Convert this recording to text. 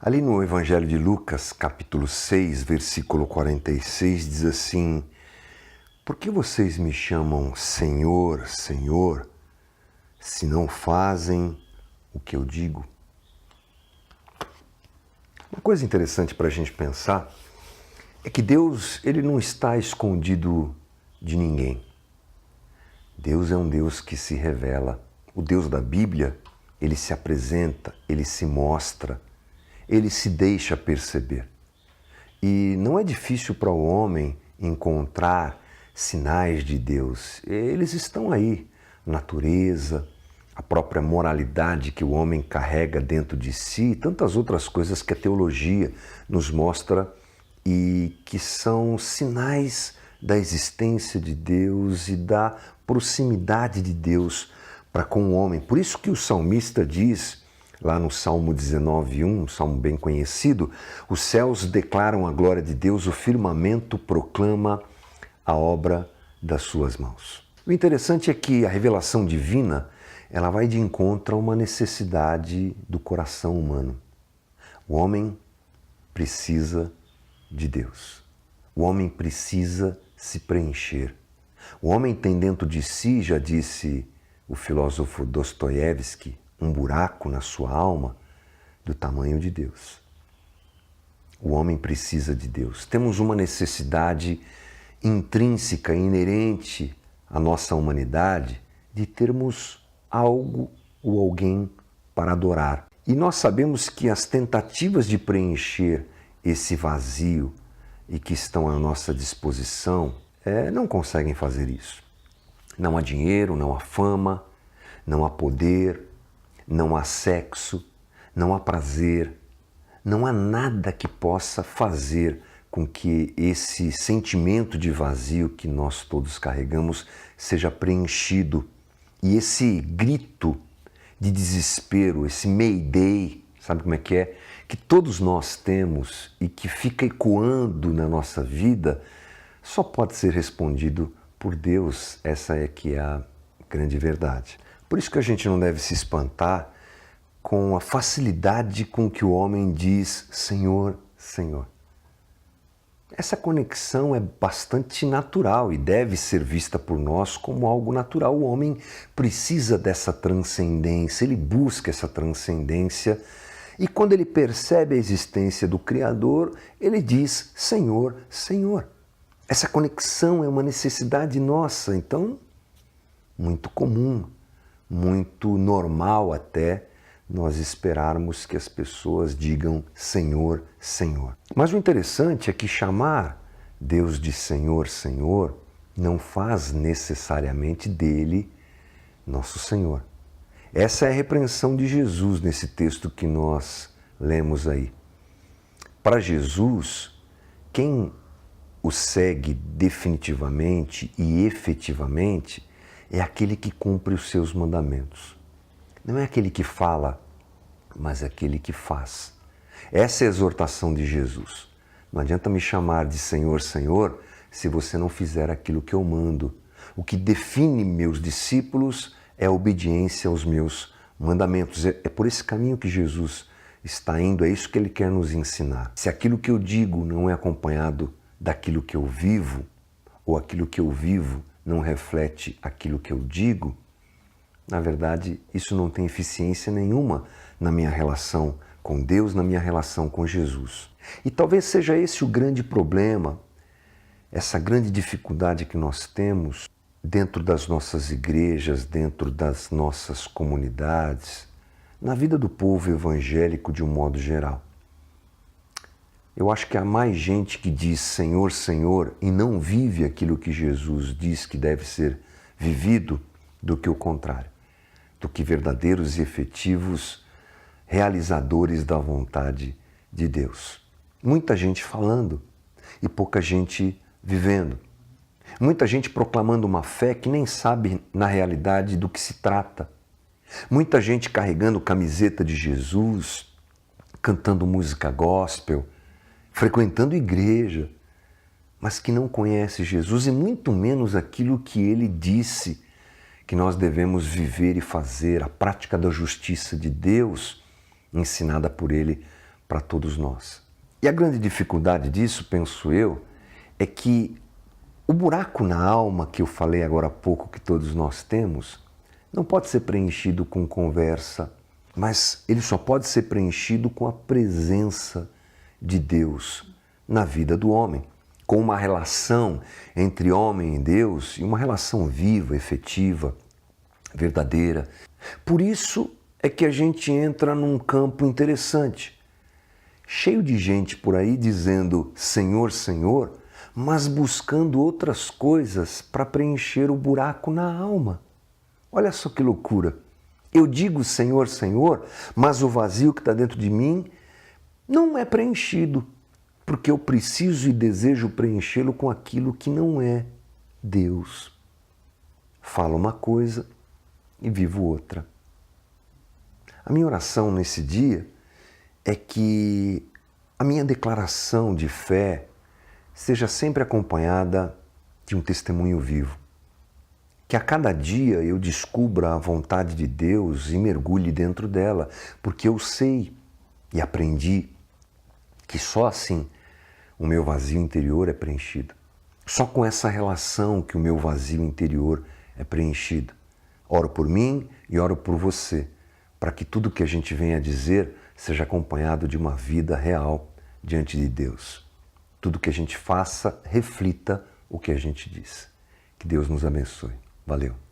Ali no Evangelho de Lucas, capítulo 6, versículo 46, diz assim: por que vocês me chamam Senhor, Senhor, se não fazem o que eu digo? Uma coisa interessante para a gente pensar é que Deus, ele não está escondido de ninguém. Deus é um Deus que se revela. O Deus da Bíblia, ele se apresenta, ele se mostra, ele se deixa perceber. E não é difícil para o homem encontrar sinais de Deus. Eles estão aí, natureza, a própria moralidade que o homem carrega dentro de si e tantas outras coisas que a teologia nos mostra e que são sinais da existência de Deus e da proximidade de Deus para com o homem. Por isso que o salmista diz, lá no Salmo 19:1, um salmo bem conhecido, os céus declaram a glória de Deus, o firmamento proclama a obra das suas mãos. O interessante é que a revelação divina, ela vai de encontro a uma necessidade do coração humano. O homem precisa de Deus. O homem precisa se preencher. O homem tem dentro de si, já disse o filósofo Dostoiévski, um buraco na sua alma do tamanho de Deus. O homem precisa de Deus. Temos uma necessidade intrínseca, inerente à nossa humanidade, de termos algo ou alguém para adorar. E nós sabemos que as tentativas de preencher esse vazio e que estão à nossa disposição não conseguem fazer isso. Não há dinheiro, não há fama, não há poder, não há sexo, não há prazer, não há nada que possa fazer com que esse sentimento de vazio que nós todos carregamos seja preenchido. E esse grito de desespero, esse mayday, sabe como é? Que todos nós temos e que fica ecoando na nossa vida, só pode ser respondido por Deus. Essa é que é a grande verdade. Por isso que a gente não deve se espantar com a facilidade com que o homem diz Senhor, Senhor. Essa conexão é bastante natural e deve ser vista por nós como algo natural. O homem precisa dessa transcendência, ele busca essa transcendência e quando ele percebe a existência do Criador, ele diz Senhor, Senhor. Essa conexão é uma necessidade nossa, então, muito comum, muito normal até nós esperarmos que as pessoas digam Senhor, Senhor. Mas o interessante é que chamar Deus de Senhor, Senhor não faz necessariamente dele nosso Senhor. Essa é a repreensão de Jesus nesse texto que nós lemos aí. Para Jesus, quem o segue definitivamente e efetivamente é aquele que cumpre os seus mandamentos. Não é aquele que fala, mas é aquele que faz. Essa é a exortação de Jesus. Não adianta me chamar de Senhor, Senhor, se você não fizer aquilo que eu mando. O que define meus discípulos é a obediência aos meus mandamentos. É por esse caminho que Jesus está indo, é isso que ele quer nos ensinar. Se aquilo que eu digo não é acompanhado daquilo que eu vivo, ou aquilo que eu vivo não reflete aquilo que eu digo, na verdade, isso não tem eficiência nenhuma na minha relação com Deus, na minha relação com Jesus. E talvez seja esse o grande problema, essa grande dificuldade que nós temos dentro das nossas igrejas, dentro das nossas comunidades, na vida do povo evangélico de um modo geral. Eu acho que há mais gente que diz Senhor, Senhor e não vive aquilo que Jesus diz que deve ser vivido do que o contrário, do que verdadeiros e efetivos realizadores da vontade de Deus. Muita gente falando e pouca gente vivendo. Muita gente proclamando uma fé que nem sabe na realidade do que se trata. Muita gente carregando camiseta de Jesus, cantando música gospel, frequentando igreja, mas que não conhece Jesus e muito menos aquilo que ele disse que nós devemos viver e fazer, a prática da justiça de Deus ensinada por ele para todos nós. E a grande dificuldade disso, penso eu, é que o buraco na alma que eu falei agora há pouco que todos nós temos, não pode ser preenchido com conversa, mas ele só pode ser preenchido com a presença de Deus na vida do homem, com uma relação entre homem e Deus e uma relação viva, efetiva, verdadeira. Por isso é que a gente entra num campo interessante, cheio de gente por aí dizendo Senhor, Senhor, mas buscando outras coisas para preencher o buraco na alma. Olha só que loucura. Eu digo Senhor, Senhor, mas o vazio que está dentro de mim não é preenchido, porque eu preciso e desejo preenchê-lo com aquilo que não é Deus. Falo uma coisa e vivo outra. A minha oração nesse dia é que a minha declaração de fé seja sempre acompanhada de um testemunho vivo. Que a cada dia eu descubra a vontade de Deus e mergulhe dentro dela, porque eu sei e aprendi que só assim o meu vazio interior é preenchido. Só com essa relação que o meu vazio interior é preenchido. Oro por mim e oro por você, para que tudo que a gente venha a dizer seja acompanhado de uma vida real diante de Deus. Tudo que a gente faça reflita o que a gente diz. Que Deus nos abençoe. Valeu.